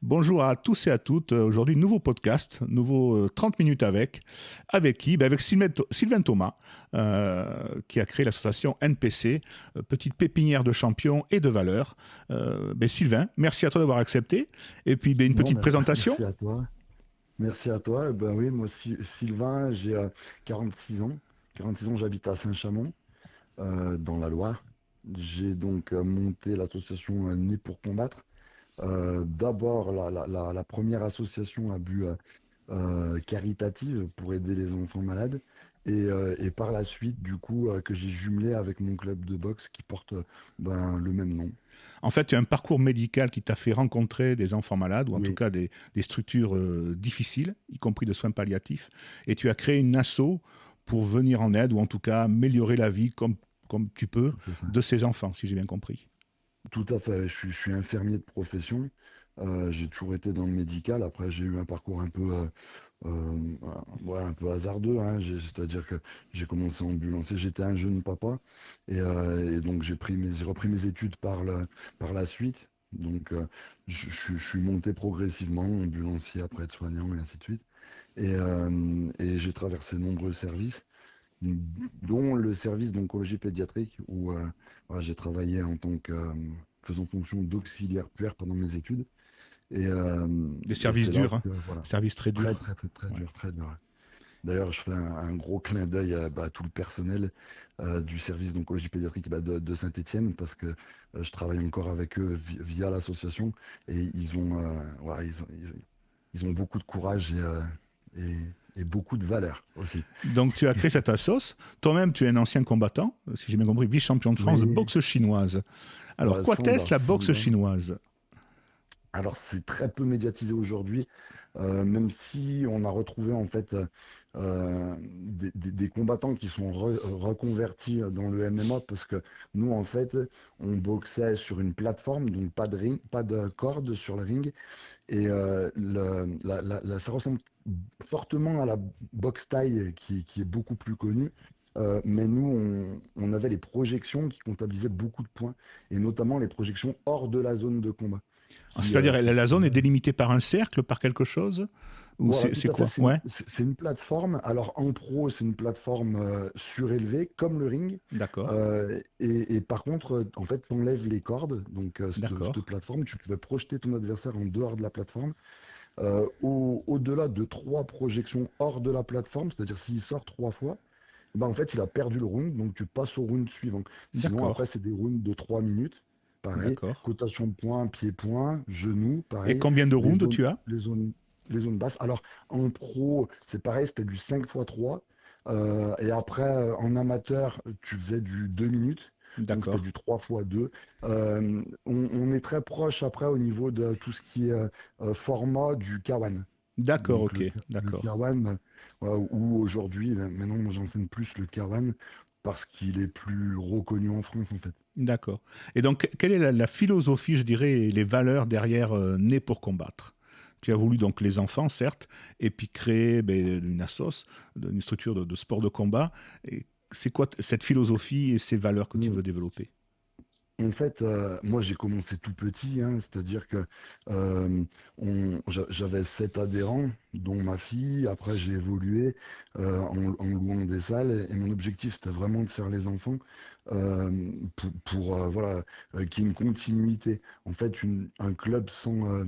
Bonjour à tous et à toutes. Aujourd'hui, nouveau podcast, nouveau 30 minutes avec qui? Avec Sylvain Thomas, qui a créé l'association NPC, petite pépinière de champions et de valeurs. Sylvain, merci à toi d'avoir accepté. Et puis, une Non, petite présentation. merci à toi. Merci à toi. Ben oui, moi, Sylvain, j'ai 46 ans. 46 ans, j'habite à Saint-Chamond, dans la Loire. J'ai donc monté l'association Né pour combattre. D'abord, la première association à but caritative pour aider les enfants malades. Et par la suite, du coup, que j'ai jumelé avec mon club de boxe qui porte le même nom. En fait, tu as un parcours médical qui t'a fait rencontrer des enfants malades, ou en tout Oui, cas des structures difficiles, y compris de soins palliatifs. Et tu as créé une asso pour venir en aide, ou en tout cas améliorer la vie comme tu peux tout à fait. de ces enfants, si j'ai bien compris. Tout à fait, je suis infirmier de profession. J'ai toujours été dans le médical. Après, j'ai eu un parcours euh, ouais, un peu hasardeux, hein. C'est-à-dire que j'ai commencé en ambulancier. J'étais un jeune papa et donc j'ai repris mes études par la suite. Donc, je suis monté progressivement, ambulancier après aide-soignant et ainsi de suite. Et j'ai traversé de nombreux services, dont le service d'oncologie pédiatrique où voilà, j'ai travaillé en tant que faisant fonction d'auxiliaire puère pendant mes études. Et, euh, Des et services c'est là durs, hein. que voilà, Services très très durs. très très très Ouais. dur, très dur. D'ailleurs, je fais un gros clin d'œil à tout le personnel du service d'oncologie pédiatrique de Saint-Étienne parce que je travaille encore avec eux via l'association et voilà, ils ont beaucoup de courage et, et beaucoup de valeur aussi. Donc tu as créé cette assos. Toi-même, tu es un ancien combattant, si j'ai bien compris, vice-champion de France de Oui, boxe chinoise. Alors, quoi est-ce la boxe Sanda. chinoise? Alors, c'est très peu médiatisé aujourd'hui, même si on a retrouvé en fait des combattants qui sont reconvertis dans le MMA parce que nous, en fait, on boxait sur une plateforme, donc pas de ring, pas de corde sur le ring, et ça ressemble fortement à la boxe thaï qui est beaucoup plus connue. Mais nous, on avait les projections qui comptabilisaient beaucoup de points, et notamment les projections hors de la zone de combat C'est-à-dire, qui la zone est faisaient. délimitée par un cercle, par quelque chose? Ou Voilà, tout c'est à fait. quoi? Ouais, C'est une plateforme. Alors en pro, c'est une plateforme surélevée, comme le ring. d'accord, Et par contre, en fait, tu enlèves les cordes. Donc cette d'accord, plateforme, tu pouvais projeter ton adversaire en dehors de la plateforme. Au-delà de trois projections hors de la plateforme, c'est-à-dire s'il sort trois fois, en fait, il a perdu le round, donc tu passes au round suivant. Sinon, après, d'accord, c'est des rounds de 3 minutes. Pareil, d'accord. cotation de points, pied-point, genou, Et pareil, combien de les rounds zones, tu as? les zones, les zones basses. Alors, en pro, c'est pareil, c'était du 5 x 3. Et après, en amateur, tu faisais du 2 minutes. Donc, c'était D'accord, du 3 x 2. On est très proche après au niveau de tout ce qui est format du K1. d'accord, Donc ok, le d'accord, K1, où aujourd'hui, maintenant moi j'enseigne plus le K1 parce qu'il est plus reconnu en France en fait. d'accord. Et donc, quelle est la philosophie, je dirais, et les valeurs derrière Né pour combattre? Tu as voulu donc les enfants, certes, et puis créer une assos, une structure de sport de combat. Et c'est quoi cette philosophie et ces valeurs que tu veux développer? En fait, moi j'ai commencé tout petit, hein, c'est-à-dire que euh, j'avais 7 adhérents, dont ma fille. Après, j'ai évolué en louant des salles, et mon objectif c'était vraiment de faire les enfants voilà, qu'il y ait une continuité. En fait, un club sans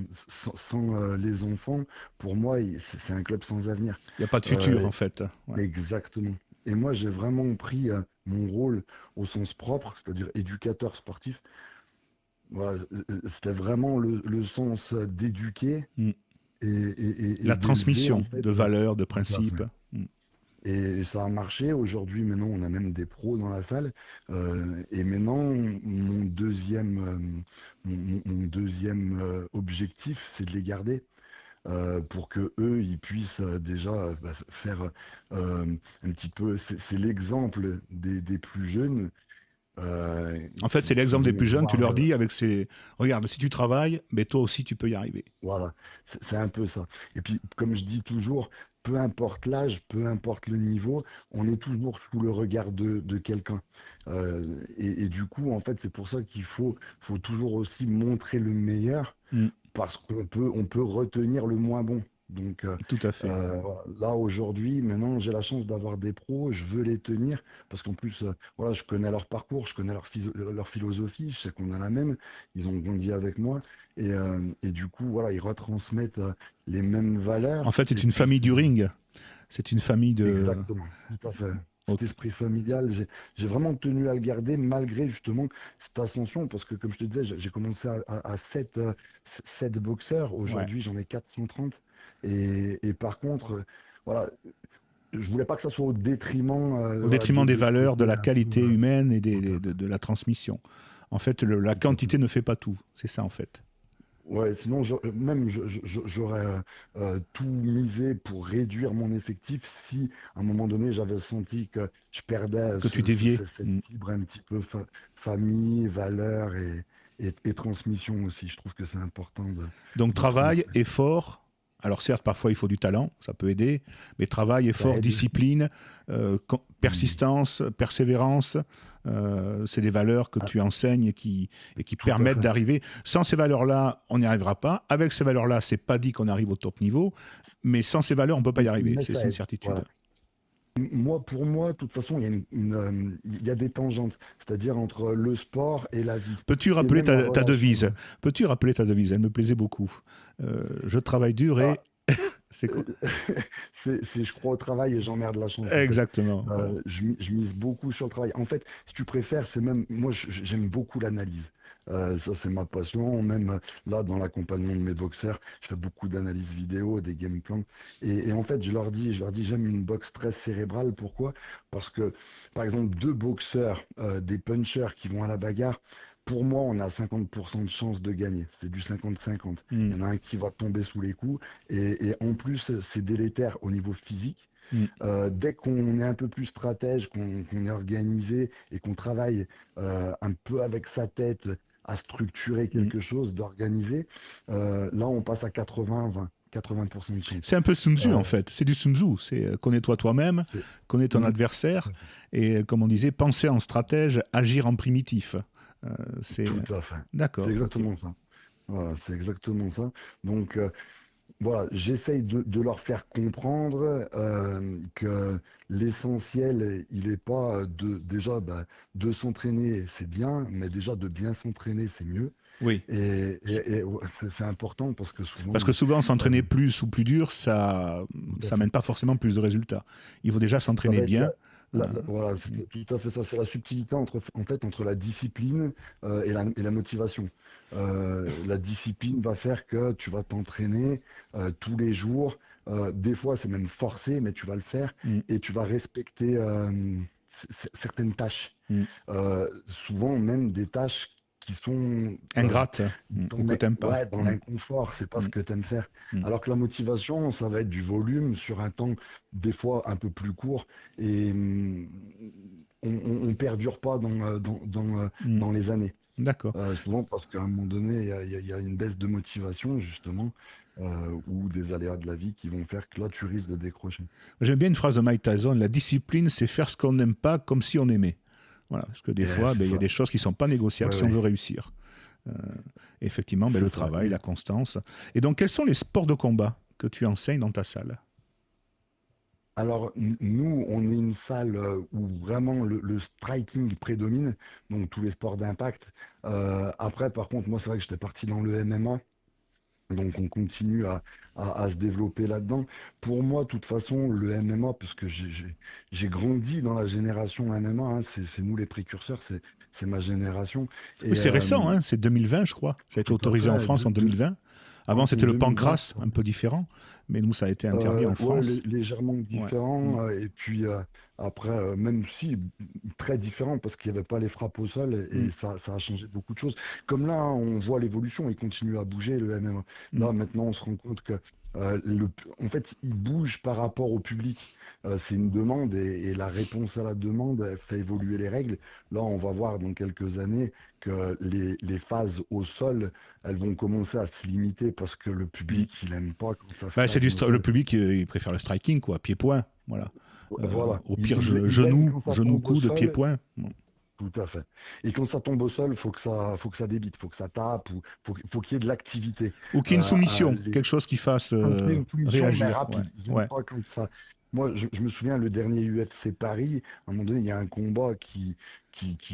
les enfants, pour moi, c'est un club sans avenir. Il n'y a pas de futur, Euh, en fait. Ouais. Exactement. Et moi, j'ai vraiment pris mon rôle au sens propre, c'est-à-dire éducateur sportif. Voilà, c'était vraiment le sens d'éduquer Mm. et La d'élever, en transmission fait. de valeurs, de Tout à fait. principes. Mm. Et ça a marché. Aujourd'hui, maintenant, on a même des pros dans la salle. Et maintenant, mon deuxième objectif, c'est de les garder pour que eux, ils puissent déjà faire un petit peu. C'est l'exemple des plus jeunes En fait, c'est qui l'exemple des vont plus jeunes. Tu voir. leur dis avec ces... Regarde, si tu travailles, mais toi aussi, tu peux y arriver. Voilà, c'est un peu ça. Et puis, comme je dis toujours, peu importe l'âge, peu importe le niveau, on est toujours sous le regard de quelqu'un. Et du coup, en fait, c'est pour ça qu'il faut toujours aussi montrer le meilleur Mm. parce qu'on peut retenir le moins bon. Donc Tout à fait. voilà. Là aujourd'hui, maintenant j'ai la chance d'avoir des pros, je veux les tenir parce qu'en plus voilà, je connais leur parcours, je connais leur philosophie, je sais qu'on a la même, ils ont grandi avec moi et du coup voilà, ils retransmettent les mêmes En valeurs fait, c'est et une puis famille du ring. C'est une famille de... exactement, tout à fait. Ok. Cet esprit familial, j'ai vraiment tenu à le garder malgré justement cette ascension, parce que comme je te disais, j'ai commencé à 7 boxeurs, Ouais. aujourd'hui j'en ai 430, et par contre, voilà, je voulais pas que ça soit au détriment Au voilà, détriment des de ce valeurs, de côté la un peu. qualité humaine et Tout à fait. de la transmission. En fait, la Tout à fait. quantité ne fait pas tout. C'est ça, en fait. Ouais, sinon, même j'aurais tout misé pour réduire mon effectif si, à un moment donné, j'avais senti que je perdais Que tu déviais. cette fibre un petit peu famille, valeur et transmission aussi. Je trouve que c'est important Donc, de travail, transmettre. effort. Alors, certes, parfois, il faut du talent, ça peut aider. Mais travail, Ça effort, aide. discipline, Mm. persistance, persévérance, c'est des valeurs que Ah, tu enseignes et qui tout à permettent fait. d'arriver. Sans ces valeurs-là, on n'y arrivera pas. Avec ces valeurs-là, c'est pas dit qu'on arrive au top niveau. Mais sans ces valeurs, on ne peut pas y arriver. Mais C'est ça une aide. certitude. Voilà. Pour moi, de toute façon, il y a des tangentes, c'est-à-dire entre le sport et la vie, Peux-tu et rappeler même la ta relation. devise? Peux-tu rappeler ta devise? Elle me plaisait beaucoup. Je travaille dur Ah, et... C'est euh, quoi? je crois au travail et j'emmerde la chance, en fait. Exactement. Voilà. Je mise beaucoup sur le travail. En fait, si tu préfères, c'est même, moi, j'aime beaucoup l'analyse. Ça, c'est ma passion. Même là, dans l'accompagnement de mes boxeurs, je fais beaucoup d'analyses vidéo, des game plans. Et en fait, je leur dis, j'aime une boxe très cérébrale. Pourquoi? Parce que, par exemple, deux boxeurs, des punchers qui vont à la bagarre, pour moi, on a 50% de chance de gagner. C'est du 50-50. Mm, Il y en a un qui va tomber sous les coups. Et en plus, c'est délétère au niveau physique. mm, Dès qu'on est un peu plus stratège, qu'on est organisé et qu'on travaille un peu avec sa tête à structurer mm. quelque chose, d'organiser, là on passe à 80-20, 80% de chance. C'est un peu Sun Tzu, en Euh, fait. C'est du Sun Tzu. C'est connais-toi toi-même, c'est connais ton Mm, adversaire et, comme on disait, penser en stratège, agir en primitif. Euh, c'est... tout à fait. C'est D'accord, ok. exactement ça. Voilà, c'est exactement ça. Donc, voilà, j'essaye de leur faire comprendre que l'essentiel, il n'est pas déjà de s'entraîner, c'est bien, mais déjà de bien s'entraîner, c'est mieux. Oui. Et ouais, c'est important parce que Parce que souvent, souvent, euh, s'entraîner plus ou plus dur, ça tout à ça fait. mène pas forcément plus de résultats. Il faut déjà Ça s'entraîner va être bien. Euh, voilà, c'est tout à fait ça. C'est la subtilité en fait, entre la discipline et la motivation. La discipline va faire que tu vas t'entraîner tous les jours. Des fois, c'est même forcé, mais tu vas le faire mm, et tu vas respecter certaines tâches. mm. Souvent, même des tâches qui sont Ingrate, ou que t'aimes pas. ouais, dans Mm, l'inconfort, c'est pas mm, ce que tu aimes faire. mm. Alors que la motivation, ça va être du volume sur un temps des fois un peu plus court et on perdure pas Mm. dans les années. D'accord. Souvent parce qu'à un moment donné, il y a une baisse de motivation justement ou des aléas de la vie qui vont faire que là, tu risques de décrocher. J'aime bien une phrase de Mike Tyson, la discipline, c'est faire ce qu'on n'aime pas comme si on aimait. Voilà, parce que des Et fois, c'est ben, il y a ça. des choses qui ne sont pas négociables Ouais, si on ouais, veut réussir. Euh, Effectivement, ben, c'est le ça. travail, la constance. Et donc, quels sont les sports de combat que tu enseignes dans ta salle? Alors, nous, on est une salle où vraiment le striking prédomine, donc tous les sports d'impact. Après, par contre, moi, c'est vrai que j'étais parti dans le MMA, donc on continue à se développer là-dedans. Pour moi, de toute façon, le MMA, parce que j'ai grandi dans la génération MMA, hein, c'est nous les précurseurs, c'est ma génération. Oui, Et c'est récent, hein, c'est 2020, je crois. Ça a été tout à autorisé en fait, France en 2020. Avant, en c'était le 2020. pancras, un peu différent, mais nous, ça a été interdit en Ouais, France. légèrement Ouais. Mm, différent. Et puis après, même si très différent parce qu'il n'y avait pas les frappes au sol mm, et ça a changé beaucoup de choses. Comme là, hein, on voit l'évolution, il continue à bouger le MMA. mm. Là, maintenant, on se rend compte que en fait, il bouge par rapport au public. C'est une demande et la réponse à la demande elle fait évoluer les règles. Là, on va voir dans quelques années que les phases au sol elles vont commencer à se limiter parce que le Mm. public, il aime pas quand ça Bah, c'est stagne au le sol. public, il préfère le striking, quoi, pied-point. Voilà. Voilà. Au Il, pire, il- il aime genou, quand ça genou, tombe au coude, sol. pied-point. Mm. Tout à fait. Et quand ça tombe au sol, faut que ça débite, faut que ça tape, ou faut qu'il y ait de l'activité. Ou qu'il y ait une soumission, Les quelque chose qui fasse Quand il y a une soumission, mais réagir. Ouais, rapide. J'aime ouais. pas quand ça. Moi, je me souviens, le dernier UFC Paris, à un moment donné, il y a un combat qui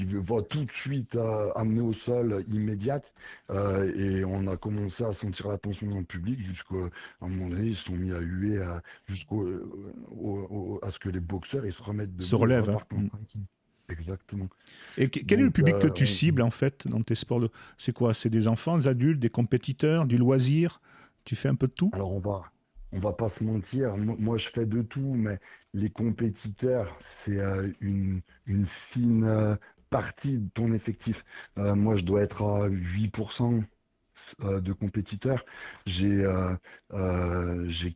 va tout de suite amener au sol immédiate. Et on a commencé à sentir la tension dans le public jusqu'à un moment donné, ils se sont mis à huer jusqu'au à ce que les boxeurs ils se remettent Se debout et relève. Hein. repartent en striking. Exactement. Et quel est le Donc, public que tu cibles en fait dans tes sports C'est quoi? C'est des enfants, des adultes, des compétiteurs, du loisir? Tu fais un peu de tout? alors on va pas se mentir, moi, je fais de tout, mais les compétiteurs, c'est une fine partie de ton effectif. Moi, je dois être à 8% de compétiteurs. J'ai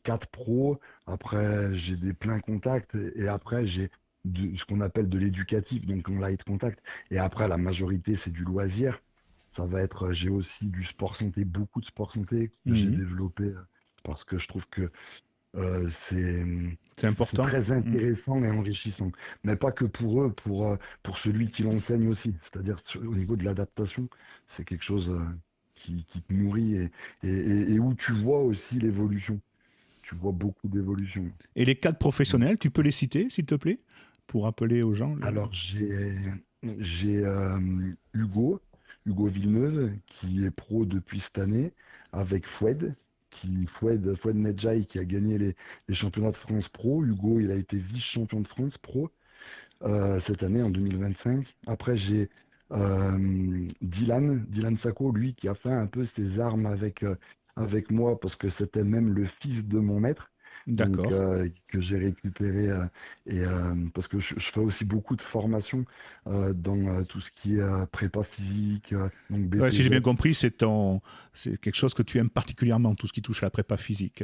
4 pros, après j'ai des pleins contacts, et après j'ai ce qu'on appelle de l'éducatif, donc en light contact. Et après, la majorité, c'est du loisir. Ça va être, j'ai aussi du sport santé, beaucoup de sport santé que j'ai Mhm. développé parce que je trouve que euh, c'est C'est c'est important. très Mhm. intéressant et enrichissant. Mais pas que pour eux, pour celui qui l'enseigne aussi. C'est-à-dire au niveau de l'adaptation, c'est quelque chose qui te nourrit et où tu vois aussi l'évolution. Tu vois beaucoup d'évolution. Et les cadres Donc, professionnels, tu peux les citer, s'il te plaît, pour rappeler aux gens alors j'ai Hugo Villeneuve, qui est pro depuis cette année, avec Foued Nedjai, qui a gagné les championnats de France pro. Hugo, il a été vice-champion de France pro cette année, en 2025. Après, j'ai Dylan Sacco, lui, qui a fait un peu ses armes avec moi, parce que c'était même le fils de mon maître. Donc, D'accord. que j'ai récupéré parce que je fais aussi beaucoup de formations dans tout ce qui est prépa physique, donc Ouais, si j'ai bien BPGEPS. compris, c'est quelque chose que tu aimes particulièrement, tout ce qui touche à la prépa physique.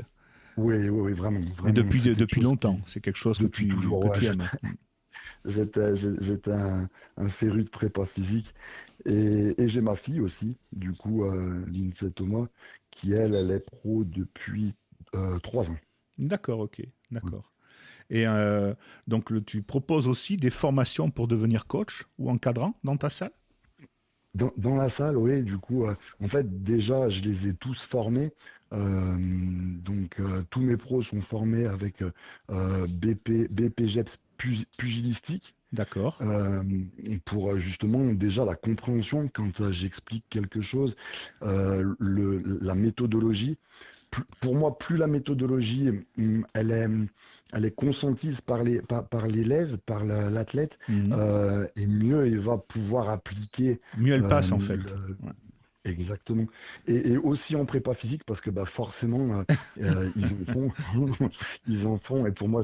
Oui, oui, oui, vraiment, Et vraiment, c'est quelque depuis chose longtemps, qui, c'est quelque chose depuis toujours, que ouais, tu aimes. j'étais un féru de prépa physique. Et j'ai ma fille aussi, du coup, Lindsay Thomas, qui elle est pro depuis 3 ans. D'accord, ok, d'accord. Et donc, tu proposes aussi des formations pour devenir coach ou encadrant dans ta salle? Dans la salle, oui, du coup, en fait, déjà, je les ai tous formés. Donc, tous mes pros sont formés avec BPGEPS pugilistique D'accord. euh, pour justement déjà la compréhension quand j'explique quelque chose, la méthodologie. Pour moi, plus la méthodologie, elle est consentisse par l'élève, par l'athlète, Mhm. et mieux il va pouvoir appliquer Mieux elle passe, en fait. le, Ouais. exactement. Et aussi en prépa physique, parce que bah, forcément, ils en font. Ils en font. Et pour moi,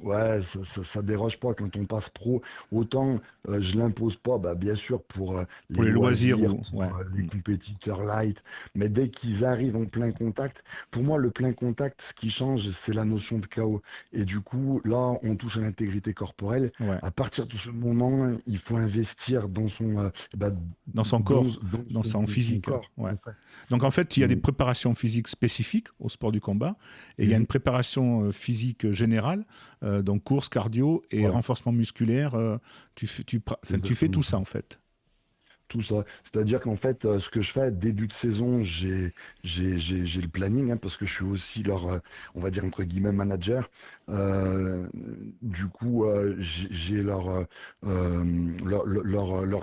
ouais, ça déroge pas quand on passe pro. Autant je l'impose pas, bah, bien sûr, pour Pour les les loisirs, loisirs, ou... pour ouais. les Mm. compétiteurs light. Mais dès qu'ils arrivent en plein contact, pour moi, le plein contact, ce qui change, c'est la notion de chaos. Et du coup, là, on touche à l'intégrité corporelle. Ouais. À partir de ce moment, il faut investir dans bah, Dans son dans, corps, dans son dans son physique. corps. Ouais. En fait. Donc en fait, il y a des Et- préparations physiques spécifiques au sport du combat et il y a une Mhm. préparation physique générale, donc course, cardio et Voilà, renforcement musculaire. c'est Enfin, tu fais exactement tout ça. ça en fait. Tout ça. C'est-à-dire qu'en fait, ce que je fais, début de saison, j'ai le planning, hein, parce que je suis aussi leur, on va dire, entre guillemets, manager. Euh, du coup, j'ai leur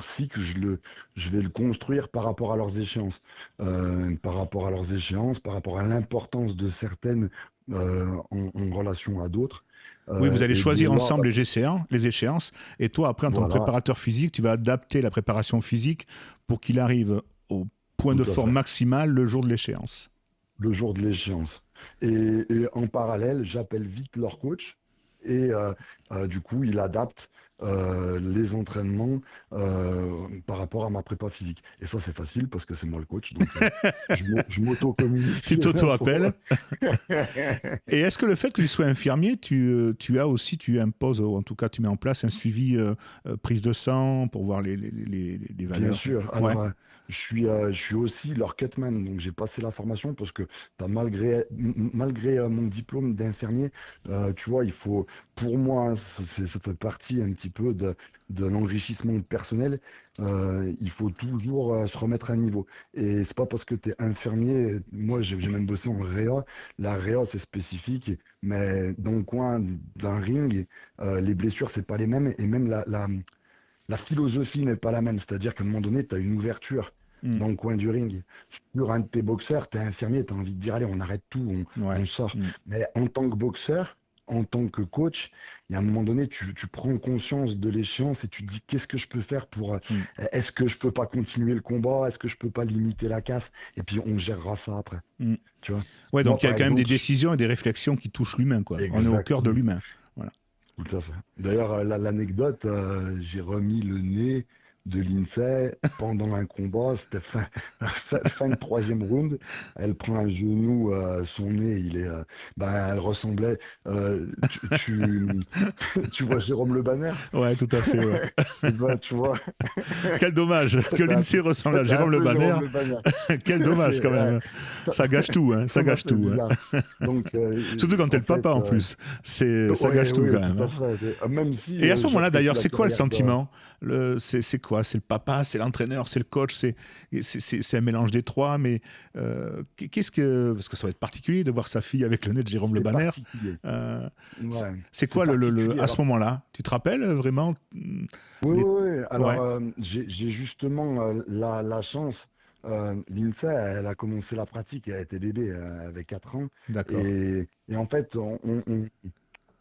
cycle, je vais le construire par rapport à leurs échéances. Par rapport à leurs échéances, par rapport à l'importance de certaines en relation à d'autres. Oui, vous allez Et de choisir là, ensemble bah, les échéances et toi, après, en tant que voilà, préparateur physique, tu vas adapter la préparation physique pour qu'il arrive au point tout de à forme fait. maximal le jour de l'échéance. Le jour de l'échéance. Et en parallèle, j'appelle vite leur coach et du coup, il adapte les entraînements par rapport à ma prépa physique. Et ça, c'est facile parce que c'est moi le coach, donc je m'auto-communique Tu les infos. t'auto-appelles. Et est-ce que le fait que tu sois infirmier, tu as aussi, tu imposes, ou en tout cas tu mets en place un suivi prise de sang pour voir les Bien valeurs? sûr. Ouais, je suis aussi leur cutman, donc j'ai passé la formation parce que malgré mon diplôme d'infirmier, tu vois, il faut, pour moi, hein, ça fait partie un petit peu de l'enrichissement personnel. Il faut toujours se remettre à niveau. Et c'est pas parce que tu es infirmier, moi j'ai même bossé en réa. La réa, c'est spécifique, mais dans le coin d'un ring, les blessures, c'est pas les mêmes, et même la philosophie n'est pas la même. C'est-à-dire qu'à un moment donné, tu as une ouverture Mm. dans le coin du ring. Sur un de tes boxeurs, tu es infirmier, tu as envie de dire, allez, on arrête tout, Ouais. on sort. Mm. Mais en tant que boxeur, en tant que coach, il y a un moment donné, tu prends conscience de l'échéance et tu te dis, qu'est-ce que je peux faire pour... Mm. est-ce que je peux pas continuer le combat? Est-ce que je peux pas limiter la casse? Et puis, on gérera ça après. Mm. Tu vois? Ouais, Moi, donc il y a par quand même des exemple, décisions et des réflexions qui touchent l'humain, quoi. On est au cœur de exactement. l'humain. Voilà. Tout à fait. D'ailleurs, l'anecdote, j'ai remis le nez de Lindsay pendant un combat. C'était fin de troisième round. Elle prend un genou, son nez, elle ressemblait. Tu vois Jérôme Le Banner? Ouais, tout à fait, ouais. Eh ben, tu vois, Quel dommage que c'était un l'INSEE peu, ressemble à c'était un Jérôme Le peu Banner. Jérôme Le Banner. Quel dommage C'est, quand même. ça Ça gâche tout, hein. Ça ça m'a gâche fait tout, hein. bizarre. Donc, Surtout quand t'es en le papa fait, en plus. Ça ouais, gâche tout oui, quand même, tout à hein. fait. Même si Et à ce moment-là, j'apprécie d'ailleurs, la c'est quoi le carrière de. sentiment? C'est quoi? C'est le papa, c'est l'entraîneur, c'est le coach, c'est un mélange des trois, mais qu'est-ce que... Parce que ça va être particulier de voir sa fille avec le nez de Jérôme Le C'est Banner. particulier. Euh, c'est Ouais, c'est c'est quoi particulier. à ce Alors, moment-là? Tu te rappelles vraiment oui, les... oui, oui. Alors, Ouais, j'ai justement la chance. L'INSEE, elle a commencé la pratique, elle était bébé, elle avait 4 ans. d'accord. Et en fait,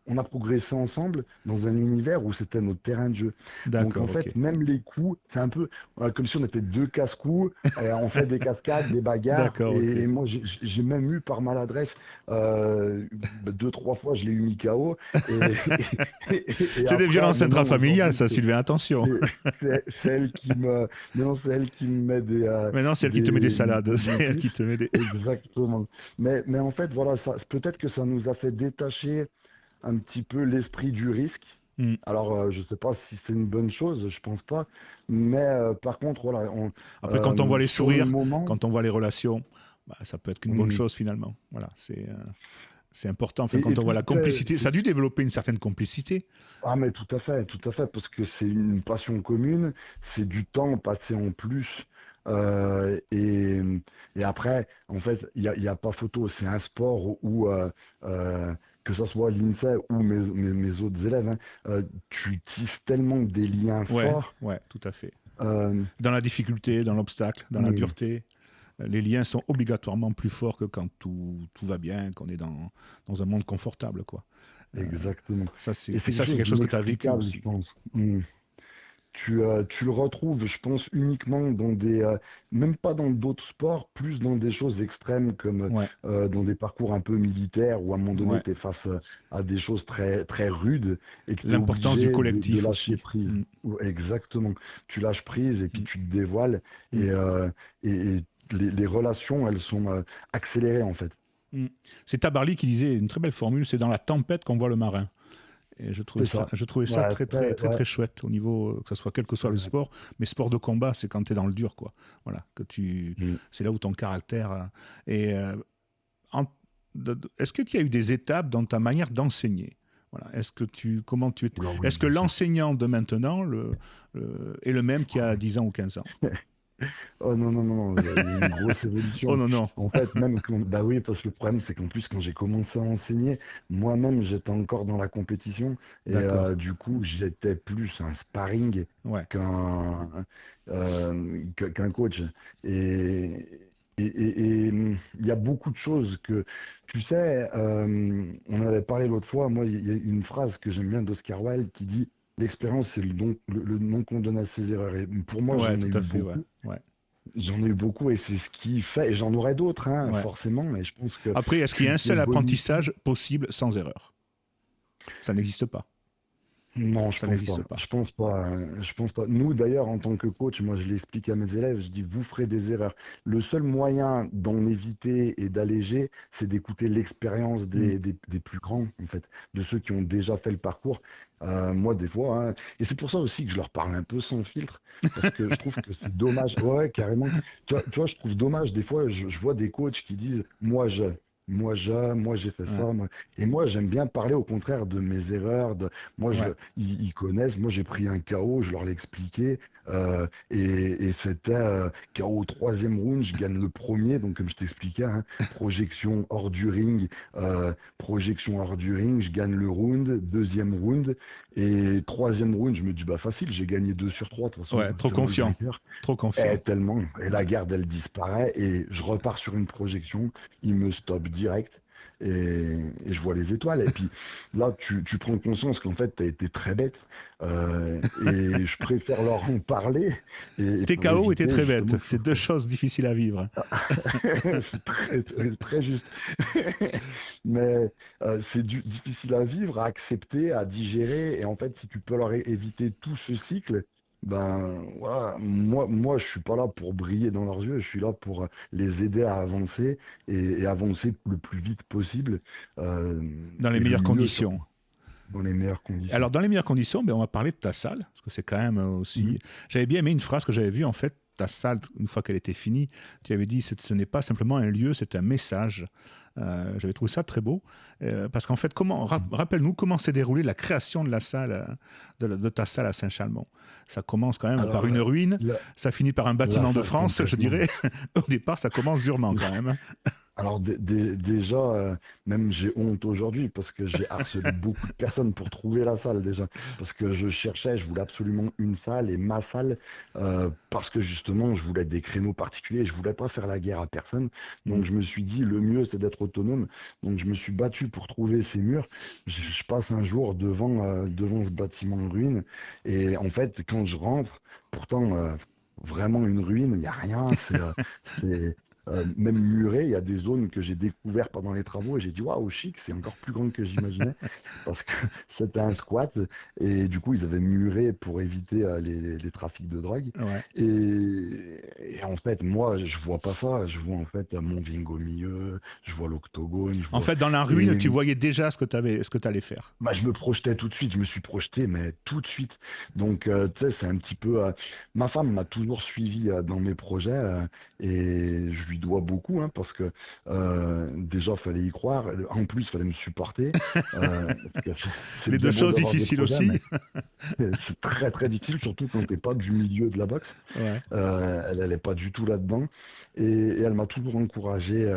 on a progressé ensemble dans un univers où c'était notre terrain de jeu. Donc en D'accord, ok. fait, même les coups, c'est un peu comme si on était deux casse-coups, on fait des cascades, des bagarres, D'accord, ok. et moi j'ai même eu par maladresse, deux, trois fois je l'ai eu mis KO, et, et C'est des après, violences maintenant intrafamiliales, aujourd'hui, ça, Sylvain, attention. c'est elle qui me, non, c'est elle qui me met Maintenant, c'est elle qui te met des salades, des c'est bons elle qui tips. te met des... Exactement. Mais en fait, voilà, ça, peut-être que ça nous a fait détacher un petit peu l'esprit du risque. Hmm. Alors, je ne sais pas si c'est une bonne chose, je pense pas. Mais par contre, voilà, Après, quand on voit les sur le sourires, moment, quand on voit les relations, bah, ça peut être qu'une bonne mm, chose finalement. Voilà, c'est important. Enfin, et quand on voit tout la est, complicité, ça a dû développer une certaine complicité. ah mais tout à fait, parce que c'est une passion commune, c'est du temps passé en plus. euh, et, et après, en fait, il y a pas photo. C'est un sport où, que ce soit l'INSEE ou mes autres élèves, hein, tu tisses tellement des liens Ouais, forts. ouais, tout à fait. euh, Dans la difficulté, dans l'obstacle, dans la mm, dureté, les liens sont obligatoirement plus forts que quand tout va bien, qu'on est dans un monde confortable, quoi. Euh, exactement. Et c'est quelque ça, c'est chose quelque chose que tu as vécu d'inexplicable, je aussi. pense. Tu le retrouves, je pense, uniquement même pas dans d'autres sports, plus dans des choses extrêmes comme Ouais, dans des parcours un peu militaires où à un moment donné, ouais. tu es face à des choses très, très rudes et que tu es L'importance du obligé de collectif lâcher aussi. prise. Mm, Exactement. Tu lâches prise et puis mm, tu te dévoiles mm, et les relations, elles sont accélérées en fait. mm. C'est Tabarly qui disait une très belle formule, c'est dans la tempête qu'on voit le marin. Et C'est ça. je trouvais ça Ouais, très, très, très, très, ouais, très chouette au niveau, que ce soit quel que soit le c'est- sport. Mais sport de combat, c'est quand tu es dans le dur, quoi. Voilà, mm. c'est là où ton caractère. Et en- est-ce que tu as eu des étapes dans ta manière d'enseigner? Voilà. Alors oui, Est-ce que bien sûr. l'enseignant de maintenant est le même qu'il y a 10 ans ou 15 ans? Oh non, non, non, il y a une grosse Oh évolution. non, non. En fait, bah oui, parce que le problème, c'est qu'en plus, quand j'ai commencé à enseigner, moi-même, j'étais encore dans la compétition et D'accord. du coup, j'étais plus un sparring Ouais. qu'un qu'un coach. Et il y a beaucoup de choses que, tu sais, on avait parlé l'autre fois, moi, il y a une phrase que j'aime bien d'Oscar Wilde qui dit, l'expérience, c'est le nom qu'on donne à ses erreurs. Et pour moi, Ouais, j'en ai tout eu à fait, ouais. beaucoup. Ouais. J'en ai eu beaucoup et c'est ce qui fait, et j'en aurai d'autres, hein, Ouais. forcément, mais je pense que Après, est-ce qu'il y a un tu seul évolues. apprentissage possible sans erreur? Ça n'existe pas. Non, je Ça pense pas. n'existe pas. Je pense pas. Je pense pas. Nous, d'ailleurs, en tant que coach, moi, je l'explique à mes élèves. Je dis, vous ferez des erreurs. Le seul moyen d'en éviter et d'alléger, c'est d'écouter l'expérience Mm. des plus grands, en fait, de ceux qui ont déjà fait le parcours. Moi, des fois, hein, et c'est pour ça aussi que je leur parle un peu sans filtre, parce que je trouve que c'est dommage. Ouais, ouais, carrément. Tu vois, je trouve dommage. Des fois, je vois des coachs qui disent, moi, j'ai fait Ouais. ça. Et moi, j'aime bien parler au contraire de mes erreurs. Moi, Ouais. ils connaissent. Moi, j'ai pris un KO, je leur l'ai expliqué. Et c'était KO au troisième round, je gagne le premier. Donc, comme je t'expliquais, hein, projection hors du ring, je gagne le round, deuxième round. Et troisième round, je me dis, bah facile, j'ai gagné 2 sur 3 de toute façon, Ouais, trop c'est moi le confiant. vainqueur. Trop Et confiant. tellement. Et la Ouais. garde, elle disparaît. Et je repars sur une projection. Il me stoppe direct. Et je vois les étoiles. Et puis là, tu prends conscience qu'en fait, tu as été très bête. Et je préfère leur en parler et T'es pour KO et t'es éviter très bête. justement que ça C'est deux se choses difficiles à vivre. c'est très, très, très juste. Mais c'est difficile à vivre, à accepter, à digérer. Et en fait, si tu peux leur éviter tout ce cycle, ben voilà, moi, je suis pas là pour briller dans leurs yeux. Je suis là pour les aider à avancer et avancer le plus vite possible euh, Dans les et le meilleures mieux surtout, conditions. dans les meilleures conditions. Alors, dans les meilleures conditions, ben, on va parler de ta salle, parce que c'est quand même Mhm. aussi. J'avais bien aimé une phrase que j'avais vue, en fait. Ta salle, une fois qu'elle était finie, tu avais dit ce n'est pas simplement un lieu, c'est un message. J'avais trouvé ça très beau. Parce qu'en fait, rappelle-nous comment s'est déroulée la création de la salle, de ta salle à Saint-Chalmont. Ça commence quand même par Alors une ruine, là, ça finit par un là, bâtiment de ça France, je complètement. dirais. Au départ, ça commence durement quand même. Alors déjà, même j'ai honte aujourd'hui parce que j'ai harcelé beaucoup de personnes pour trouver la salle déjà. Parce que je voulais absolument une salle et ma salle, parce que justement, je voulais des créneaux particuliers, je voulais pas faire la guerre à personne. Mm. Donc je me suis dit, le mieux, c'est d'être autonome. Donc je me suis battu pour trouver ces murs. Je passe un jour devant ce bâtiment en ruine. Et en fait, quand je rentre, pourtant, vraiment une ruine, il n'y a rien, c'est même muré. Il y a des zones que j'ai découvertes pendant les travaux et j'ai dit waouh, chic, c'est encore plus grand que j'imaginais parce que c'était un squat et du coup ils avaient muré pour éviter les trafics de drogue. Ouais. Et en fait, moi je vois pas ça, je vois en fait mon ring au milieu, je vois l'octogone, je En vois. fait, dans la ruine, Et tu voyais déjà ce que tu allais faire. bah, je me projetais tout de suite, je me suis projeté, mais tout de suite. Donc, tu sais, c'est un petit peu. Ma femme m'a toujours suivi dans mes projets et je lui dois beaucoup hein, parce que déjà, il fallait y croire. En plus, il fallait me supporter parce que c'est Les deux bien beau choses d'avoir des difficiles projets, mais aussi. c'est très, très difficile, surtout quand t'es pas du milieu de la boxe. Ouais. Elle n'est pas du tout là-dedans. Et elle m'a toujours encouragé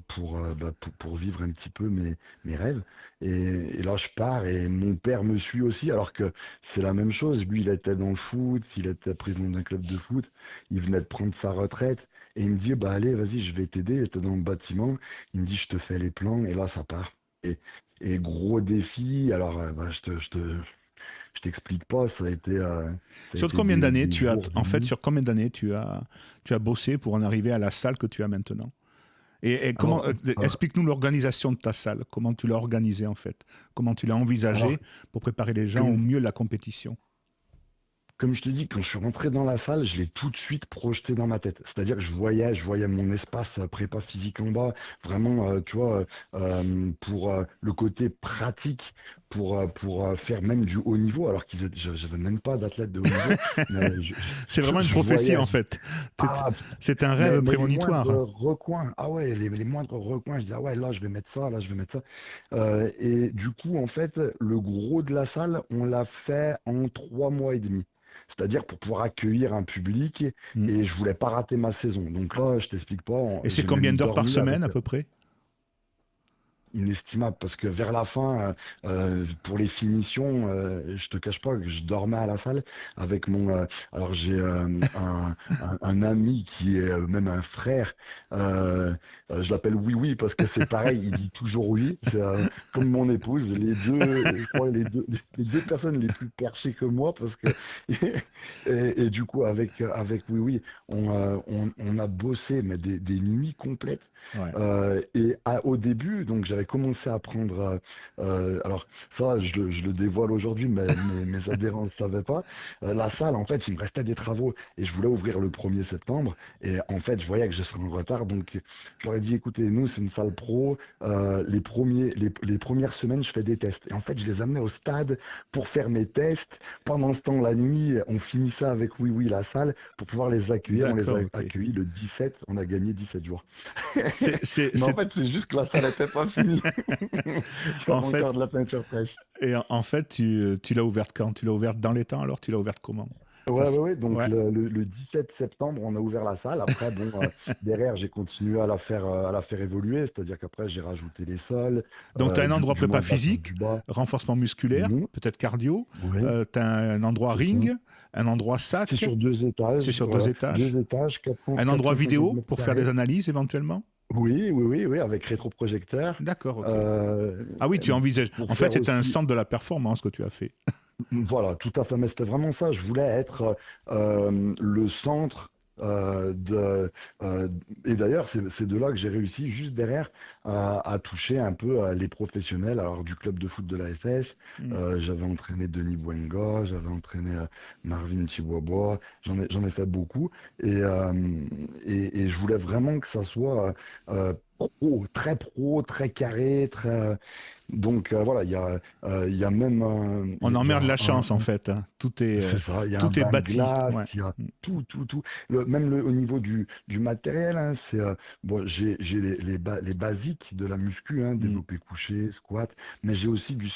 pour vivre un petit peu mes rêves. Et là, je pars et mon père me suit aussi, alors que c'est la même chose. Lui, il était dans le foot, il était président d'un club de foot, il venait de prendre sa retraite. Et il me dit, bah allez, vas-y, je vais t'aider. Il était dans le bâtiment. Il me dit, je te fais les plans. Et là, ça part. Et, et gros défi. Alors, bah, je t'explique pas. Ça a Sur été combien d'années des tu as, jours, des en fait, nuits. sur combien d'années tu as bossé pour en arriver à la salle que tu as maintenant? Et comment, Alors, explique-nous l'organisation de ta salle. Comment tu l'as organisée, en fait? Comment tu l'as alors envisagée pour préparer les gens au comme, mieux de la compétition? comme je te dis, quand je suis rentré dans la salle, je l'ai tout de suite projeté dans ma tête. C'est-à-dire que je voyais mon espace prépa physique en bas, vraiment, tu vois, pour le côté pratique, pour faire même du haut niveau, alors j'avais même pas d'athlète de haut niveau, mais C'est vraiment une je prophétie, voyais. en fait. Ah, C'est un rêve mais les moindres prémonitoire. recoins, ah ouais, les moindres recoins, je dis, ah ouais, là, je vais mettre ça, là, je vais mettre ça. Et du coup, en fait, le gros de la salle, on l'a fait en 3 mois et demi. C'est-à-dire pour pouvoir accueillir un public Mm. et je voulais pas rater ma saison. Donc là, je t'explique pas, Et c'est j'ai combien même d'heures par dormi semaine, avec à peu près? inestimable parce que vers la fin, pour les finitions, je te cache pas que je dormais à la salle avec alors j'ai un ami qui est même un frère. Je l'appelle Oui Oui parce que c'est pareil, il dit toujours oui. C'est comme mon épouse, je crois les deux personnes les plus perchées que moi parce que et du coup avec Oui Oui, on a bossé mais des nuits complètes. Ouais. Et au début, donc j'avais j'avais commencé à prendre, alors ça, je le dévoile aujourd'hui, mais mes adhérents ne savaient pas. La salle, en fait, il me restait des travaux et je voulais ouvrir le 1er septembre. Et en fait, je voyais que je serais en retard, donc je leur ai dit, écoutez, nous, c'est une salle pro. Les premières semaines, je fais des tests. Et en fait, je les amenais au stade pour faire mes tests. Pendant ce temps, la nuit, on finissait avec Oui Oui la salle pour pouvoir les accueillir. On les a D'accord, ok. accueillis le 17, on a gagné 17 jours. C'est, c'est, Mais en c'est- fait, c'est juste que la salle n'était pas finie. Il y En avait encore fait, de la peinture fraîche. en fait, tu l'as ouverte quand? Tu l'as ouverte dans les temps, alors tu l'as ouverte comment? Ça, Ouais, ouais, c'est- ouais. Donc ouais. le 17 septembre, on a ouvert la salle. Après, bon, derrière, j'ai continué à la faire évoluer. C'est-à-dire qu'après, j'ai rajouté les sols, Donc, tu as un endroit du moins prépa de la salle physique, du bas. renforcement musculaire, Mhm. peut-être cardio. Oui, Tu as un endroit c'est ça. ring, un endroit C'est sac, sur deux c'est étages, sur deux voilà. étages. Deux étages, Un endroit 450 vidéo mètres pour faire des carrés. analyses éventuellement. Oui, oui, oui, oui, avec rétroprojecteur. D'accord, ok. Euh, Ah oui, tu envisages. pour En fait, faire c'est un aussi. centre de la performance que tu as fait. Voilà, tout à fait. Mais c'était vraiment ça. Je voulais être le centre de. euh, et d'ailleurs, c'est de là que j'ai réussi, juste derrière, à toucher un peu les professionnels. Alors, du club de foot de la SS, Hmm. j'avais entraîné Denis Bouenga, j'avais entraîné Marvin Chibobois, j'en ai fait beaucoup. Et je voulais vraiment que ça soit pro, très carré, très. Donc voilà, il y a même On il y emmerde la a chance, en fait, hein. c'est ça, il y a un Tout est bain de bâti. Ouais. glace, il y a tout. Au niveau du matériel, hein, bon, j'ai les basiques de la muscu, hein, Hmm. développé couché, squat, mais j'ai aussi du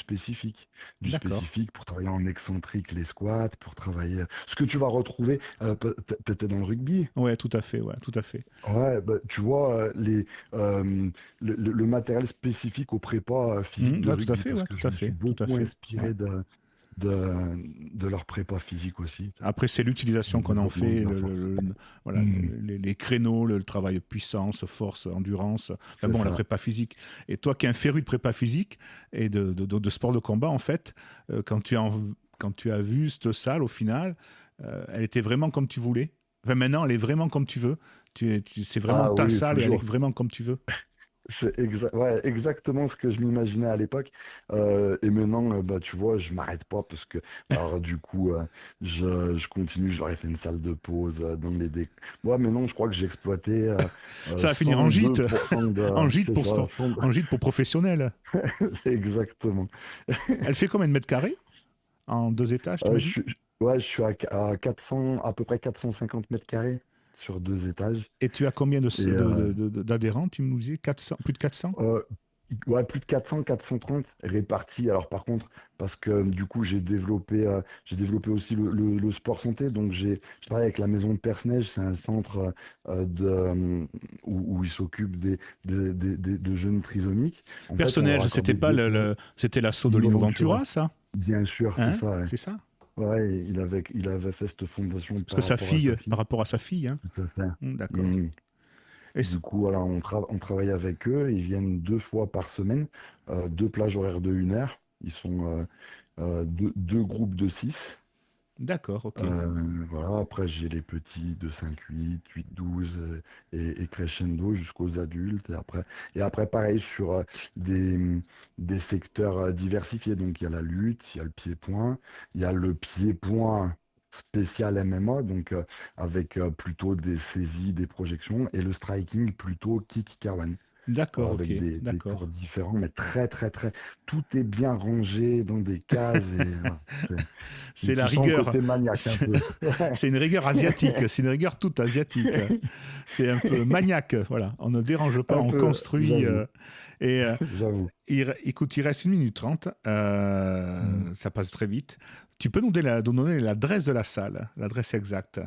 D'accord. spécifique pour travailler en excentrique les squats, pour travailler ce que tu vas retrouver. T'étais dans le rugby. Ouais, tout à fait. Ouais, tout à fait. Ouais, bah, tu vois, le matériel spécifique au prépa physique Hmm. de Ouais, tout à rugby, fait. parce Ouais, que tout je à me suis fait. Tout à beaucoup fait. Ouais. inspiré de leur prépa physique aussi, Après, c'est l'utilisation du qu'on en développement fait, de la force. voilà, Hmm, les créneaux, le travail puissance, force, endurance. Enfin c'est bon, la ça. prépa physique. Et toi qui es un féru de prépa physique et de sport de combat, en fait, quand tu as vu cette salle, au final, elle était vraiment comme tu voulais. Enfin, maintenant, elle est vraiment comme tu veux. C'est vraiment Ah ta oui, salle et elle est toujours. vraiment comme tu veux. Ouais, exactement ce que je m'imaginais à l'époque. Et maintenant, bah, tu vois, je m'arrête pas parce que, alors du coup, je continue. J'aurais fait une salle de pause dans les déc. Ouais, mais non, je crois que j'ai exploité Ça va finir en gîte, 102% en gîte c'est pour ça, sport, en gîte pour professionnels. c'est exactement. Elle fait combien de mètres carrés? En 2 étages, tu m'as Je dit? suis, ouais, je suis à 400, à peu près 450 mètres carrés sur deux étages. Et tu as combien Et d'adhérents, tu me disais 400, plus de 400? euh, ouais, plus de 400, 430 répartis. Alors par contre, parce que du coup, j'ai développé aussi le sport santé. Donc je travaille avec la Maison de Persnège. C'est un centre où ils s'occupent de jeunes trisomiques. En fait, on leur Personnel, c'était accordait pas deux plages. c'était l'assaut Lino d'Olivo Ventura, Ventura, ça? bien sûr, c'est Hein? ça. Ouais. C'est ça? Ouais, il avait fait cette fondation Parce que par sa rapport à sa fille, par fille. rapport à sa fille, hein? Tout à fait. D'accord. Mm. Et Du coup, voilà, on travaille avec eux. Ils viennent 2 fois par semaine, deux plages horaires de 1 heure. Ils sont deux groupes de 6. d'accord, ok. Voilà, après, j'ai les petits de 5-8, 8-12 et crescendo jusqu'aux adultes. Et après, pareil, sur des secteurs diversifiés. Donc, il y a la lutte, il y a le pied-point, il y a le pied-point spécial MMA, donc avec plutôt des saisies, des projections, et le striking plutôt kick Kawan. Voilà, D'accord, ok. avec des cours D'accord. différents, mais très, très, très. Tout est bien rangé dans des cases et voilà, C'est la tu sens le rigueur. côté maniaque un peu. C'est une rigueur asiatique. C'est une rigueur toute asiatique. C'est un peu maniaque. Voilà. On ne dérange pas, Un on peu, construit. j'avoue, Et j'avoue. écoute, il reste 1 minute 30. Mm. Ça passe très vite. Tu peux nous donner l'adresse de la salle, l'adresse exacte.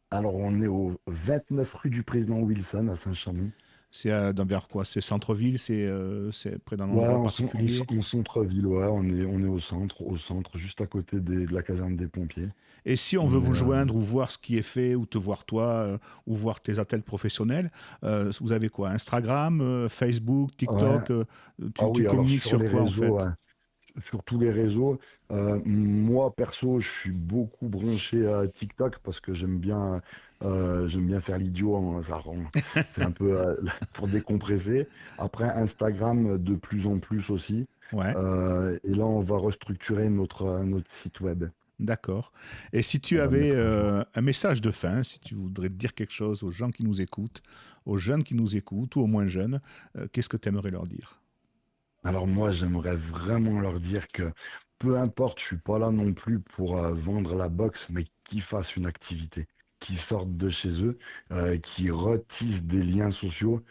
Alors, on est au 29 rue du Président Wilson à Saint-Chamond. C'est vers quoi? C'est centre-ville? C'est près d'un Ouais, endroit particulier? en centre-ville, ouais, on est au centre, juste à côté de la caserne des pompiers. Et si on veut On est, vous joindre ou voir ce qui est fait, ou te voir toi, ou voir tes athlètes professionnels, vous avez quoi? Instagram, Facebook, ouais. TikTok, Ah tu oui, alors communiques sur sur les quoi en réseaux, fait? ouais. sur tous les réseaux. Moi, perso, je suis beaucoup branché à TikTok parce que j'aime bien faire l'idiot, hein, c'est un peu pour décompresser. Après, Instagram, de plus en plus aussi. Ouais. Et là, on va restructurer notre site web. D'accord. Et si tu On va le avais mettre à jour. un message de fin, si tu voudrais dire quelque chose aux gens qui nous écoutent, aux jeunes qui nous écoutent ou aux moins jeunes, qu'est-ce que tu aimerais leur dire? Alors moi, j'aimerais vraiment leur dire que peu importe, je suis pas là non plus pour vendre la boxe, mais qu'ils fassent une activité, qu'ils sortent de chez eux, qu'ils retissent des liens sociaux,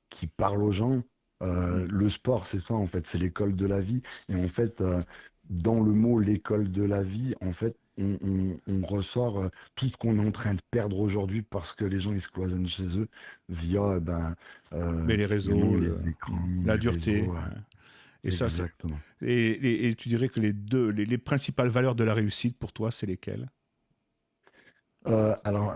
qui parle aux gens. Hmm. Le sport, c'est ça, en fait, c'est l'école de la vie. Et en fait, dans le mot l'école de la vie, en fait, on ressort tout ce qu'on est en train de perdre aujourd'hui parce que les gens, ils se cloisonnent chez eux via, Mais les également réseaux, les écrans, la les dureté. réseaux. Et ça, c'est. Exactement. Et tu dirais que les principales valeurs de la réussite pour toi, c'est lesquelles? Alors,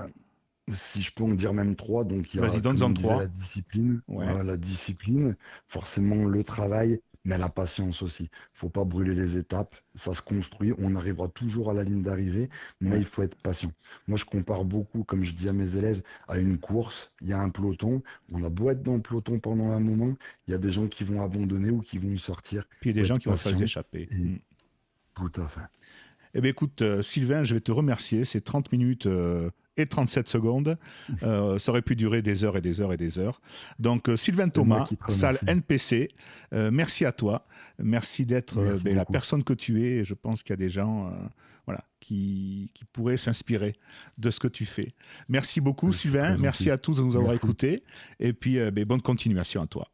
si je peux en dire même trois, donc il y a, Vas-y, comme donne-en on disait, trois. la discipline, Ouais, voilà, la discipline, forcément le travail, mais la patience aussi. Faut pas brûler les étapes, ça se construit, on arrivera toujours à la ligne d'arrivée, mais ouais. il faut être patient. Moi, je compare beaucoup, comme je dis à mes élèves, à une course. Il y a un peloton, on a beau être dans le peloton pendant un moment, il y a des gens qui vont abandonner ou qui vont sortir. Puis il y Il a des faut gens être qui vont faire les patient échappées. et Hmm. tout à fait. Eh bien, écoute, Sylvain, je vais te remercier. C'est 30 minutes et 37 secondes. Ça aurait pu durer des heures et des heures et des heures. Donc, Sylvain C'est moi Thomas, qui te salle remercie. NPC, merci à toi. Merci d'être Merci la beaucoup. personne que tu es. Et je pense qu'il y a des gens voilà, qui pourraient s'inspirer de ce que tu fais. Merci beaucoup, C'est Sylvain. très Merci gentil. à tous de nous avoir Merci. écoutés. Et puis, bonne continuation à toi.